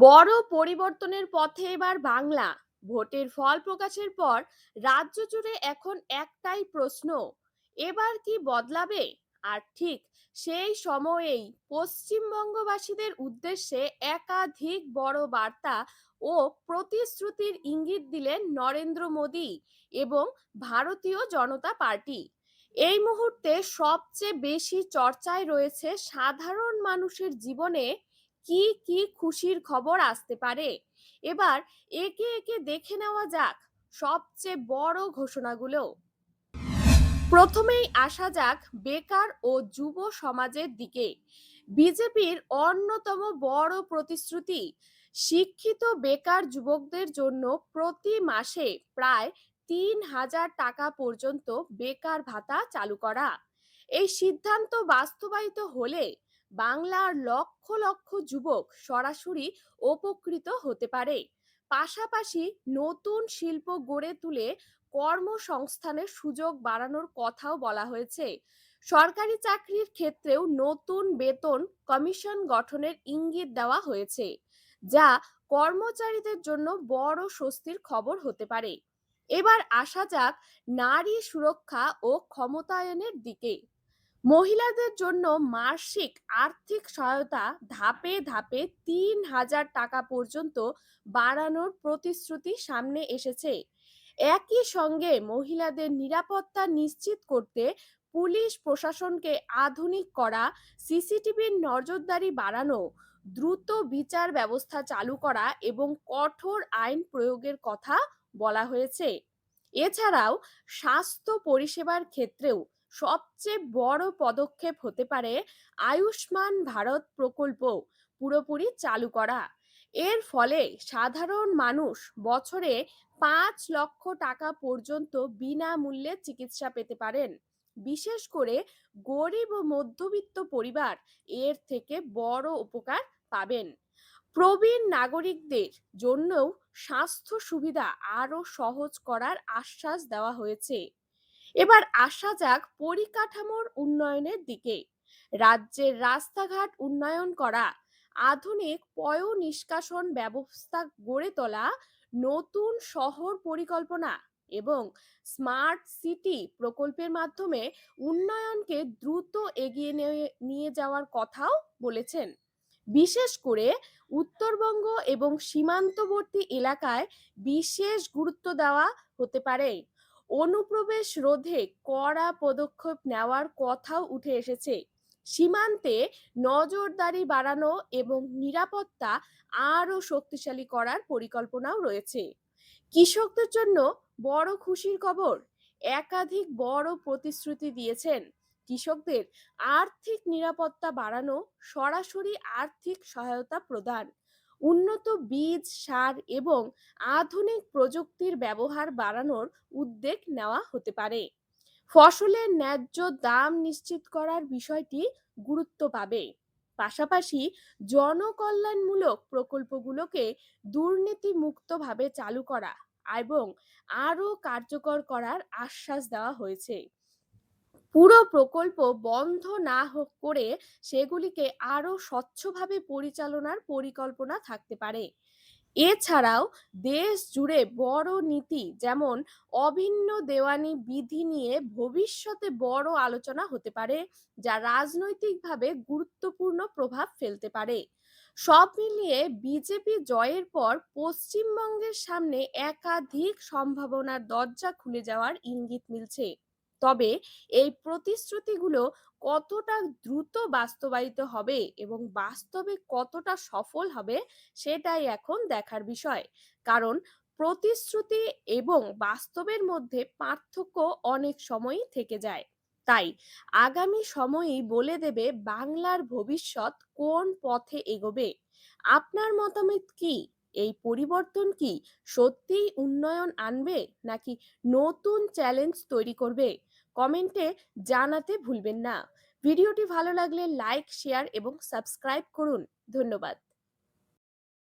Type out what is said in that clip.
বড় পরিবর্তনের পথে এবার বাংলা। ভোটের ফল প্রকাশের পর রাজ্য জুড়ে এখন একটাই প্রশ্ন, এবার কি বদলাবে? আর ঠিক সেই সময়েই পশ্চিমবঙ্গবাসীদের উদ্দেশ্যে একাধিক বড় বার্তা ও প্রতিশ্রুতির ইঙ্গিত দিলেন নরেন্দ্র মোদী এবং ভারতীয় জনতা পার্টি। এই মুহূর্তে সবচেয়ে বেশি চর্চায় রয়েছে সাধারণ মানুষের জীবনে কি কি খুশির খবর আসতে পারে। এবার একে একে দেখে নেওয়া যাক সবচেয়ে বড় ঘোষণাগুলো। প্রথমেই আসা যাক বেকার ও যুব সমাজের দিকে। বিজেপির অন্যতম বড় প্রতিশ্রুতি শিক্ষিত বেকার যুবকদের জন্য প্রতি মাসে প্রায় ৩,০০০ টাকা পর্যন্ত বেকার ভাতা চালু করা। এই সিদ্ধান্ত বাস্তবায়িত হলে বাংলার লক্ষ লক্ষ যুবক সরাসরি উপকৃত হতে পারে। পাশাপাশি নতুন শিল্প গড়ে তুলে কর্মসংস্থানের সুযোগ বাড়ানোর কথাও বলা হয়েছে। সরকারি চাকরির ক্ষেত্রেও নতুন বেতন কমিশন গঠনের ইঙ্গিত দেওয়া হয়েছে, যা কর্মচারীদের জন্য বড় স্বস্তির খবর হতে পারে। এবার আসা যাক নারী সুরক্ষা ও ক্ষমতায়নের দিকে। মহিলাদের জন্য মাসিক আর্থিক সহায়তা ধাপে ধাপে ৩,০০০ টাকা পর্যন্ত বাড়ানোর প্রতিশ্রুতি সামনে এসেছে। একই সঙ্গে মহিলাদের নিরাপত্তা নিশ্চিত করতে পুলিশ প্রশাসনকে আধুনিক করা, সিসিটিভির নজরদারি বাড়ানো, দ্রুত বিচার ব্যবস্থা চালু করা এবং কঠোর আইন প্রয়োগের কথা বলা হয়েছে। এছাড়াও স্বাস্থ্য পরিষেবার ক্ষেত্রেও সবচেয়ে বড় পদক্ষেপ হতে পারে আয়ুষ্মান ভারত প্রকল্প পুরোপুরি চালু করা। এর ফলে সাধারণ মানুষ বছরে ৫ লক্ষ টাকা পর্যন্ত বিনামূল্যে চিকিৎসা পেতে পারেন। বিশেষ করে গরিব ও মধ্যবিত্ত পরিবার এর থেকে বড় উপকার পাবেন। প্রবীণ নাগরিকদের জন্যও স্বাস্থ্য সুবিধা আরো সহজ করার আশ্বাস দেওয়া হয়েছে। এবার আসা যাক পরিকাঠামোর উন্নয়নের দিকে। রাজ্যের রাস্তাঘাট উন্নয়ন করা, আধুনিক পয় নিষ্কাশন ব্যবস্থা গড়ে তোলা, নতুন শহর পরিকল্পনা এবং স্মার্ট সিটি প্রকল্পের মাধ্যমে উন্নয়নকে দ্রুত এগিয়ে নিয়ে যাওয়ার কথাও বলেছেন। বিশেষ করে উত্তরবঙ্গ এবং সীমান্তবর্তী এলাকায় বিশেষ গুরুত্ব দেওয়া হতে পারে। অনুপ্রবেশ রোধে কড়া পদক্ষেপ নেওয়ার কথাও উঠে এসেছে। সীমান্তে নজরদারি বাড়ানো এবং নিরাপত্তা আরও শক্তিশালী করার পরিকল্পনাও রয়েছে। কৃষকদের জন্য বড় খুশির খবর, একাধিক বড় প্রতিশ্রুতি দিয়েছেন। কৃষকদের আর্থিক নিরাপত্তা বাড়ানো, সরাসরি আর্থিক সহায়তা প্রদান, উন্নত বীজ, সার এবং আধুনিক প্রযুক্তির ব্যবহার বাড়ানোর উদ্যোগ নেওয়া হতে পারে। ফসলের ন্যায্য দাম নিশ্চিত করার বিষয়টি গুরুত্ব পাবে। পাশাপাশি জনকল্যাণমূলক প্রকল্পগুলোকে দুর্নীতিমুক্তভাবে চালু করা এবং আরও কার্যকর করার আশ্বাস দেওয়া হয়েছে। পুরো প্রকল্প বন্ধ না করে সেগুলিকে আরো স্বচ্ছভাবে পরিচালনার পরিকল্পনা থাকতে পারে। এছাড়াও দেশ জুড়ে বড় নীতি যেমন অভিন্ন দেওয়ানি বিধি নিয়ে ভবিষ্যতে বড় আলোচনা হতে পারে, যা রাজনৈতিকভাবে গুরুত্বপূর্ণ প্রভাব ফেলতে পারে। সব মিলিয়ে বিজেপি জয়ের পর পশ্চিমবঙ্গের সামনে একাধিক সম্ভাবনার দরজা খুলে যাওয়ার ইঙ্গিত মিলছে। তবে এই প্রতিশ্রুতিগুলো কতটা দ্রুত বাস্তবায়িত হবে এবং বাস্তবে কতটা সফল হবে সেটাই এখন দেখার বিষয়। কারণ প্রতিশ্রুতি এবং বাস্তবের মধ্যে পার্থক্য অনেক সময়ই থেকে যায়। তাই আগামী সময়ই বলে দেবে বাংলার ভবিষ্যৎ কোন পথে এগোবে। আপনার মতামত কি? এই পরিবর্তন কি সত্যিই উন্নয়ন আনবে নাকি নতুন চ্যালেঞ্জ তৈরি করবে? কমেন্টে জানাতে ভুলবেন না। ভিডিওটি ভালো লাগলে লাইক, শেয়ার এবং সাবস্ক্রাইব করুন। ধন্যবাদ।